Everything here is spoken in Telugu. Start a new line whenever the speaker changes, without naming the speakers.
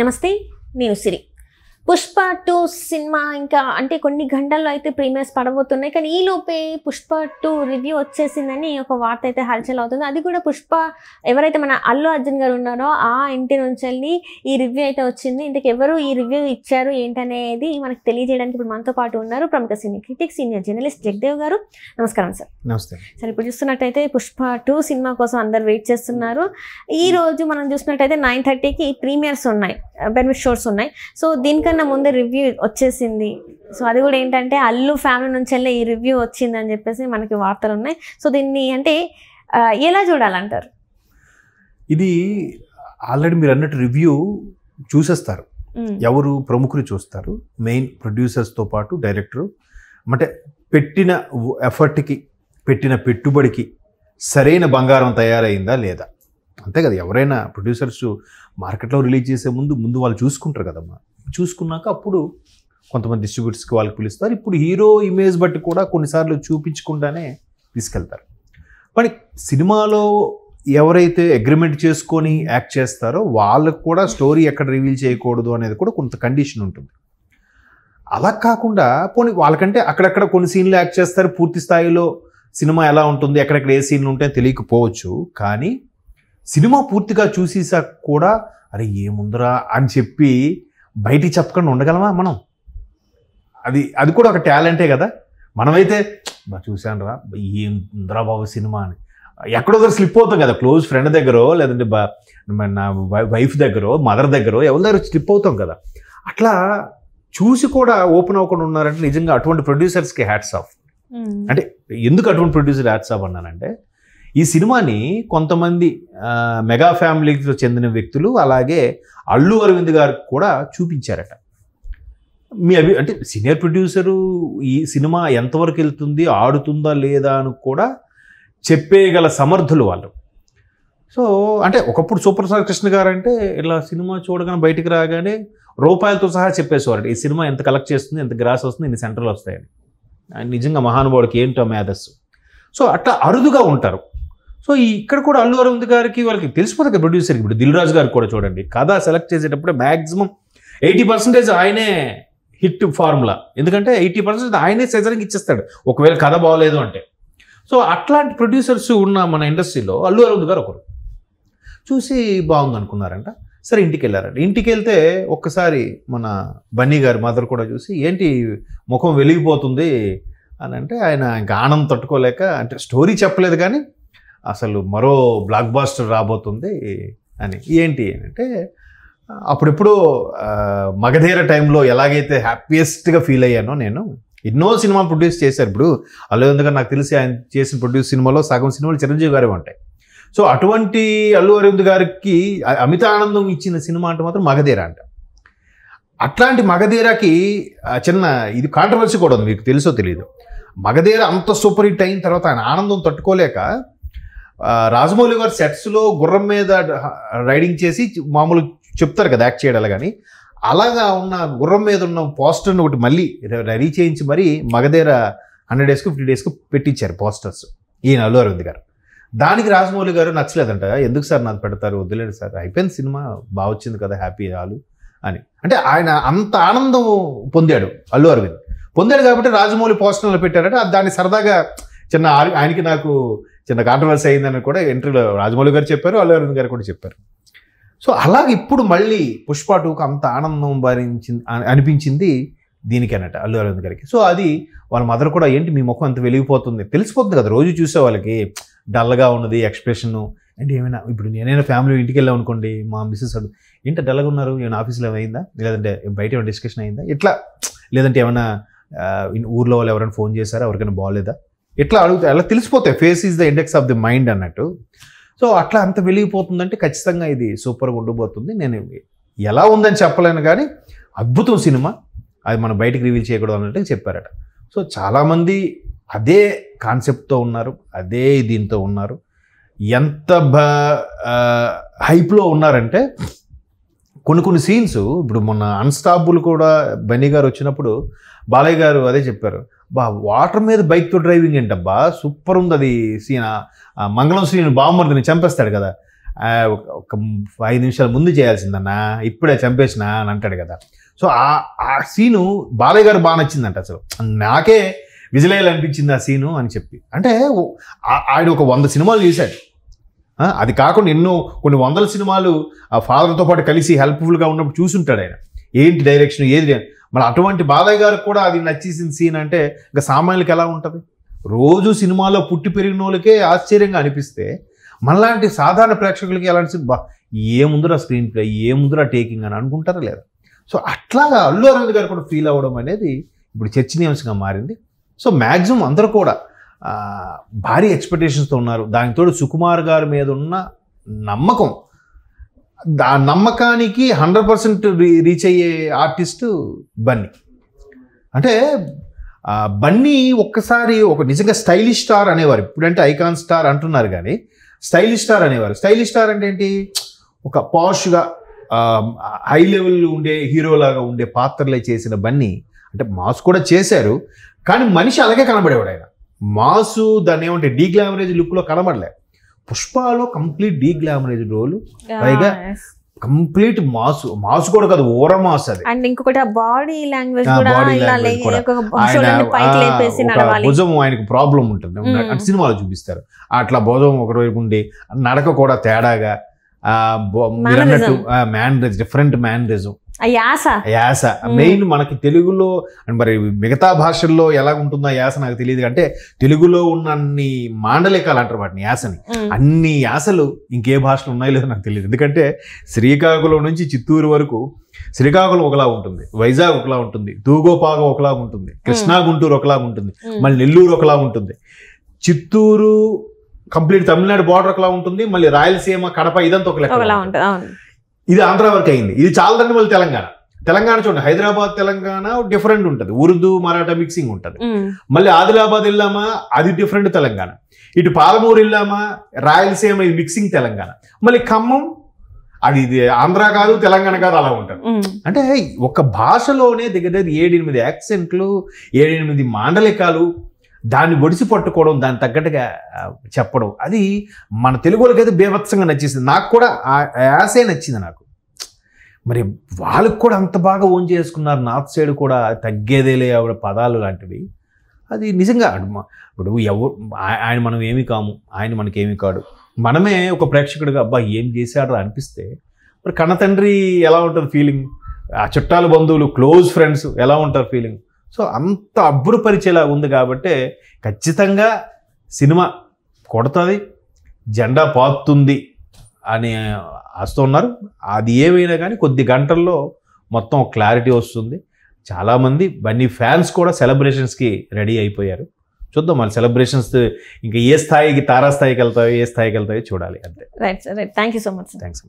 నమస్తే, నేను సిరి. పుష్ప 2 సినిమా ఇంకా అంటే కొన్ని గంటల్లో అయితే ప్రీమియర్స్ పడబోతున్నాయి. కానీ ఈలోపే పుష్ప 2 రివ్యూ వచ్చేసిందని ఒక వార్త అయితే హల్చల్ అవుతుంది. అది కూడా పుష్ప ఎవరైతే మన అల్లు అర్జున్ గారు ఉన్నారో ఆ ఇంటి నుంచి వెళ్ళి ఈ రివ్యూ అయితే వచ్చింది. ఇంతకు ఎవరు ఈ రివ్యూ ఇచ్చారు ఏంటనేది మనకు తెలియజేయడానికి ఇప్పుడు మనతో పాటు ఉన్నారు ప్రముఖ సినీ క్రిటిక్, సీనియర్ జర్నలిస్ట్ జగదేవ్ గారు. నమస్కారం సార్.
నమస్తే
సార్. ఇప్పుడు చూస్తున్నట్టయితే పుష్ప 2 సినిమా కోసం అందరు వెయిట్ చేస్తున్నారు. ఈ రోజు మనం చూసినట్టయితే 9:30కి ప్రీమియర్స్ ఉన్నాయి, బెనిఫిట్ షోస్ ఉన్నాయి. సో దీనికన్నా ముందే రివ్యూ వచ్చేసింది. సో అది కూడా ఏంటంటే అల్లు ఫ్యామిలీ నుంచి వెళ్ళి ఈ రివ్యూ వచ్చిందని చెప్పేసి మనకి వార్తలు ఉన్నాయి. సో దీన్ని అంటే ఎలా చూడాలంటారు?
ఇది ఆల్రెడీ మీరు అన్నట్టు రివ్యూ చూసేస్తారు, ఎవరు ప్రముఖులు చూస్తారు, మెయిన్ ప్రొడ్యూసర్స్తో పాటు డైరెక్టరు. అంటే పెట్టిన ఎఫర్ట్కి, పెట్టిన పెట్టుబడికి సరైన బంగారం తయారైందా లేదా, అంతే కదా. ఎవరైనా ప్రొడ్యూసర్స్ మార్కెట్లో రిలీజ్ చేసే ముందు వాళ్ళు చూసుకుంటారు కదమ్మా. చూసుకున్నాక అప్పుడు కొంతమంది డిస్ట్రిబ్యూటర్స్కి వాళ్ళకి పిలుస్తారు. ఇప్పుడు హీరో ఇమేజ్ బట్టి కూడా కొన్నిసార్లు చూపించకుండానే తీసుకెళ్తారు. కానీ సినిమాలో ఎవరైతే అగ్రిమెంట్ చేసుకొని యాక్ట్ చేస్తారో వాళ్ళకు కూడా స్టోరీ ఎక్కడ రివీల్ చేయకూడదు అనేది కూడా కొంత కండిషన్ ఉంటుంది. అలా కాకుండా పోనీ వాళ్ళకంటే అక్కడక్కడ కొన్ని సీన్లు యాక్ట్ చేస్తారు, పూర్తి స్థాయిలో సినిమా ఎలా ఉంటుంది, ఎక్కడెక్కడ ఏ సీన్లు ఉంటాయో తెలియకపోవచ్చు. కానీ సినిమా పూర్తిగా చూసేసాక కూడా అరే ఏముందరా అని చెప్పి బయటికి చెప్పకుండా ఉండగలమా మనం? అది కూడా ఒక టాలెంటే కదా. మనమైతే చూశాను రా ఏంద్రా బాబు సినిమా అని ఎక్కడో దగ్గర స్లిప్ అవుతాం కదా, క్లోజ్ ఫ్రెండ్ దగ్గర లేదంటే నా వైఫ్ దగ్గర, మదర్ దగ్గర, ఎవరి దగ్గర స్లిప్ అవుతాం కదా. అట్లా చూసి కూడా ఓపెన్ అవ్వకుండా ఉన్నారంటే నిజంగా అటువంటి ప్రొడ్యూసర్స్కి హ్యాట్స్ ఆఫ్. అంటే ఎందుకు అటువంటి ప్రొడ్యూసర్ హ్యాట్స్ ఆఫ్ అన్నానంటే, ఈ సినిమాని కొంతమంది మెగా ఫ్యామిలీకి చెందిన వ్యక్తులు అలాగే అల్లు అరవింద్ గారికి కూడా చూపించారట. అంటే సీనియర్ ప్రొడ్యూసరు ఈ సినిమా ఎంతవరకు వెళ్తుంది, ఆడుతుందా లేదా అని కూడా చెప్పేయగల సమర్థులు వాళ్ళు. సో అంటే ఒకప్పుడు సూపర్ స్టార్ కృష్ణ గారు అంటే ఇలా సినిమా చూడగానే బయటికి రాగానే రూపాయలతో సహా చెప్పేసేవారు, ఈ సినిమా ఎంత కలెక్ట్ చేస్తుంది, ఎంత గ్రాస్ వస్తుంది, ఇన్ని సెంటర్లు వస్తాయని. నిజంగా మహానుభావుడికి ఏంటో మేధస్సు. సో అట్లా అరుదుగా ఉంటారు. సో ఇక్కడ కూడా అల్లు అరవింద్ గారికి వాళ్ళకి తెలిసిపోతుంది కదా ప్రొడ్యూసర్కి. ఇప్పుడు దిల్ రాజు గారికి కూడా చూడండి, కథ సెలెక్ట్ చేసేటప్పుడు మ్యాక్సిమం 80% ఆయనే హిట్ ఫార్ములా. ఎందుకంటే 80% ఆయనే సెజరింగ్ ఇచ్చేస్తాడు ఒకవేళ కథ బాగోలేదు అంటే. సో అట్లాంటి ప్రొడ్యూసర్స్ ఉన్న మన ఇండస్ట్రీలో అల్లు అరవింద్ గారు ఒకరు. చూసి బాగుంది అనుకున్నారంట, సరే ఇంటికి వెళ్ళారంట. ఇంటికి వెళ్తే ఒక్కసారి మన బన్నీ గారి మదర్ కూడా చూసి ఏంటి ముఖం వెలిగిపోతుంది అని అంటే, ఆయన ఇంకా ఆనందం తట్టుకోలేక, అంటే స్టోరీ చెప్పలేదు కానీ అసలు మరో బ్లాక్ బాస్టర్ రాబోతుంది అని. ఏంటి అంటే అప్పుడెప్పుడు మగధీర టైంలో ఎలాగైతే హ్యాపీయెస్ట్గా ఫీల్ అయ్యానో నేను. ఎన్నో సినిమాలు ప్రొడ్యూస్ చేశారు. ఇప్పుడు అల్లు అరవింద్ గారు నాకు తెలిసి ఆయన చేసిన ప్రొడ్యూస్ సినిమాలో సగం సినిమాలు చిరంజీవి గారే ఉంటాయి. సో అటువంటి అల్లు అరవింద్ గారికి అమిత ఆనందం ఇచ్చిన సినిమా అంటే మాత్రం మగధీర అంట. అట్లాంటి మగధీరకి చిన్న ఇది కాంట్రవర్సీ కూడా ఉంది, మీకు తెలుసో తెలియదు. మగధీర అంత సూపర్ హిట్ అయిన తర్వాత ఆయన ఆనందం తట్టుకోలేక రాజమౌళి గారు సెట్స్లో గుర్రం మీద రైడింగ్ చేసి మామూలు చెప్తారు కదా యాక్ట్ చేయడాలి, కానీ అలాగా ఉన్న గుర్రం మీద ఉన్న పోస్టర్ని ఒకటి మళ్ళీ రెడీ చేయించి మరీ మగధీర 100 days 50 days పెట్టించారు పోస్టర్స్ ఈయన అల్లు అరవింద్ గారు. దానికి రాజమౌళి గారు నచ్చలేదంట. ఎందుకు సార్ నాకు పెడతారు, వద్దులేదు సార్, అయిపోయింది సినిమా, బాగా వచ్చింది కదా, హ్యాపీ చాలు అని. అంటే ఆయన అంత ఆనందం పొందాడు అల్లు అరవింద్. పొందాడు కాబట్టి రాజమౌళి పోస్టర్లో పెట్టారంటే దాన్ని సరదాగా చిన్న ఆయనకి నాకు చిన్న కాంట్రవర్సీ అయిందని కూడా ఇంటర్వ్యూలో రాజమౌళి గారు చెప్పారు, అల్లు అరవింద్ గారు కూడా చెప్పారు. సో అలాగే ఇప్పుడు మళ్ళీ పుష్ప 2కి అంత ఆనందం అనిపించింది దీనికనట అల్లు అరవింద్ గారికి. సో అది వాళ్ళ మదర్ కూడా ఏంటి మీ ముఖం అంత వెలిగిపోతుంది, తెలిసిపోతుంది కదా రోజు చూసే వాళ్ళకి, డల్గా ఉన్నది ఎక్స్ప్రెషన్. అంటే ఏమైనా ఇప్పుడు నేనైనా ఫ్యామిలీ ఇంటికి వెళ్ళాం అనుకోండి, మా మిస్సెస్ అడు ఏంటి డల్గా ఉన్నారు, ఏమైనా ఆఫీస్లో ఏమైందా, లేదంటే బయట ఏమైనా డిస్కషన్ అయిందా, ఇట్లా, లేదంటే ఏమైనా ఊర్లో వాళ్ళు ఎవరైనా ఫోన్ చేశారా, ఎవరికైనా బాగోలేదా, ఇట్లా అడుగుతాయి. అలా తెలిసిపోతాయి. Face is the index of the mind అన్నట్టు. సో అట్లా అంత వెలిగిపోతుందంటే ఖచ్చితంగా ఇది సూపర్గా ఉండబోతుంది. నేను ఎలా ఉందని చెప్పలేను కానీ అద్భుతం సినిమా, అది మనం బయటకు రివీల్ చేయకూడదు అన్నట్టు చెప్పారట. సో చాలామంది అదే కాన్సెప్ట్తో ఉన్నారు, అదే దీంతో ఉన్నారు. ఎంత హైప్లో ఉన్నారంటే కొన్ని సీన్స్, ఇప్పుడు మొన్న అన్స్టాపుల్ కూడా బన్నీ గారు వచ్చినప్పుడు బాలయ్య గారు అదే చెప్పారు, వాటర్ మీద బైక్తో డ్రైవింగ్ ఏంటబ్బా సూపర్ ఉంది అది సీన్. మంగళం శ్రీని బామ్మర్దిని చంపేస్తాడు కదా, ఒక 5 నిమిషాల ముందు చేయాల్సిందన్నా, ఇప్పుడే చంపేసినా అని అంటాడు కదా. సో ఆ సీను బాలయ్య గారు బాగా నచ్చిందంట. అసలు నాకే విజిలేయాలనిపించింది ఆ సీను అని చెప్పి. అంటే ఆయన ఒక 100 సినిమాలు చూశాడు. అది కాకుండా కొన్ని వందల సినిమాలు ఆ ఫాదర్తో పాటు కలిసి హెల్ప్ఫుల్గా ఉన్నప్పుడు చూసుంటాడు ఆయన. ఏంటి డైరెక్షన్ ఏది. మరి అటువంటి బాలయ్య గారికి కూడా అది నచ్చేసిన సీన్ అంటే ఇంకా సామాన్యులకి ఎలా ఉంటుంది? రోజు సినిమాలో పుట్టి పెరిగిన వాళ్ళకే ఆశ్చర్యంగా అనిపిస్తే మనలాంటి సాధారణ ప్రేక్షకులకి ఎలాంటి ఏముందిరా స్క్రీన్ ప్లే, ఏముందిరా టేకింగ్ అని అనుకుంటారా లేదా? సో అట్లాగా అల్లు అరవింద్ గారు కూడా ఫీల్ అవ్వడం అనేది ఇప్పుడు చర్చనీయాంశంగా మారింది. సో మ్యాక్సిమం అందరూ కూడా భారీ ఎక్స్పెక్టేషన్స్తో ఉన్నారు. దానితోడు సుకుమార్ గారి మీద ఉన్న నమ్మకం, ఆ నమ్మకానికి 100% రీచ్ అయ్యే ఆర్టిస్టు బన్నీ. అంటే బన్నీ ఒక్కసారి ఒక నిజంగా స్టైలిష్ స్టార్ అనేవారు. ఇప్పుడంటే ఐకాన్ స్టార్ అంటున్నారు కానీ స్టైలిష్ స్టార్ అనేవారు. స్టైలిష్ స్టార్ అంటే ఏంటి? ఒక పాష్గా హై లెవెల్ ఉండే హీరోలాగా ఉండే పాత్రలే చేసిన బన్నీ. అంటే మాస్ కూడా చేశారు కానీ మనిషి అలాగే కనబడేవాడు ఆయన. మాసు దాన్ని ఏమంటే డీగ్లామరైజ్ లుక్లో కనబడలే. పుష్పలో కంప్లీట్ డీగ్లామరైజ్ రోల్, పైగా కంప్లీట్ మాసు కూడా కాదు, ఓర మాస్ అది.
అండ్ ఇంకొకటి బాడీ లాంగ్వేజ్
భుజం ఆయనకు ప్రాబ్లం ఉంటుంది అంటే సినిమాలో చూపిస్తారు. అట్లా భుజం ఒకవైపు ఉండి నడక కూడా తేడాగా, మీరు అన్నట్టు మ్యానరిజం, డిఫరెంట్ మ్యానరిజం, యాస మెయిన్ మనకి తెలుగులో. మరి మిగతా భాషల్లో ఎలా ఉంటుందో యాస నాకు తెలియదు. అంటే తెలుగులో ఉన్న అన్ని మాండలికాలు అంటారు వాటిని, యాసని. అన్ని యాసలు ఇంకే భాషలో ఉన్నాయో లేదో నాకు తెలియదు. ఎందుకంటే శ్రీకాకుళం నుంచి చిత్తూరు వరకు శ్రీకాకుళం ఒకలా ఉంటుంది, వైజాగ్ ఒకలా ఉంటుంది, తూగోపాగ ఒకలా ఉంటుంది, కృష్ణా గుంటూరు ఒకలా ఉంటుంది, మళ్ళీ నెల్లూరు ఒకలా ఉంటుంది, చిత్తూరు కంప్లీట్ తమిళనాడు బార్డర్ ఒకలా ఉంటుంది, మళ్ళీ రాయలసీమ కడప ఇదంతా ఒకలా ఉంటుంది. ఇది ఆంధ్ర వరకు అయింది. ఇది చాలదండి మళ్ళీ తెలంగాణ చూడండి, హైదరాబాద్ తెలంగాణ డిఫరెంట్ ఉంటుంది, ఉర్దూ మరాఠా మిక్సింగ్ ఉంటుంది. మళ్ళీ ఆదిలాబాద్ వెళ్ళామా అది డిఫరెంట్ తెలంగాణ, ఇటు పాలమూరు వెళ్ళామా రాయలసీమ ఇది మిక్సింగ్ తెలంగాణ, మళ్ళీ ఖమ్మం అది ఇది ఆంధ్ర కాదు తెలంగాణ కాదు అలా ఉంటుంది. అంటే ఒక భాషలోనే దగ్గర 7-8 యాక్సెంట్లు, 7-8 మాండలికాలు, దాన్ని ఒడిసి పట్టుకోవడం, దాన్ని తగ్గట్టుగా చెప్పడం, అది మన తెలుగు వాళ్ళకైతే బీభత్సంగా నచ్చేసింది. నాకు కూడా ఆ యాసే నచ్చింది నాకు. మరి వాళ్ళకు కూడా అంత బాగా ఓన్ చేసుకున్నారు. నార్త్ సైడ్ కూడా తగ్గేదేలే ఆవిడ పదాలు లాంటివి. అది నిజంగా ఇప్పుడు ఆయన మనం ఏమీ కాము, ఆయన మనకేమీ కాడు. మనమే ఒక ప్రేక్షకుడిగా అబ్బా ఏం చేశాడో అనిపిస్తే మరి కన్న తండ్రి ఎలా ఉంటుంది ఫీలింగ్, ఆ చుట్టాలు బంధువులు క్లోజ్ ఫ్రెండ్స్ ఎలా ఉంటారు ఫీలింగ్. సో అంత అబ్బురపరిచేలా ఉంది కాబట్టి ఖచ్చితంగా సినిమా కొడుతుంది, జెండా పాతుతుంది అని వస్తున్నారు. అది ఏమైనా కానీ కొద్ది గంటల్లో మొత్తం క్లారిటీ వస్తుంది. చాలామంది బన్నీ ఫ్యాన్స్ కూడా సెలబ్రేషన్స్కి రెడీ అయిపోయారు. చూద్దాం మన సెలబ్రేషన్స్ ఇంకా ఏ స్థాయికి, తారాస్థాయికి వెళ్తాయో, ఏ స్థాయికి వెళ్తాయో చూడాలి అంతే.
Right sir, right. Thank you so much.
Thanks.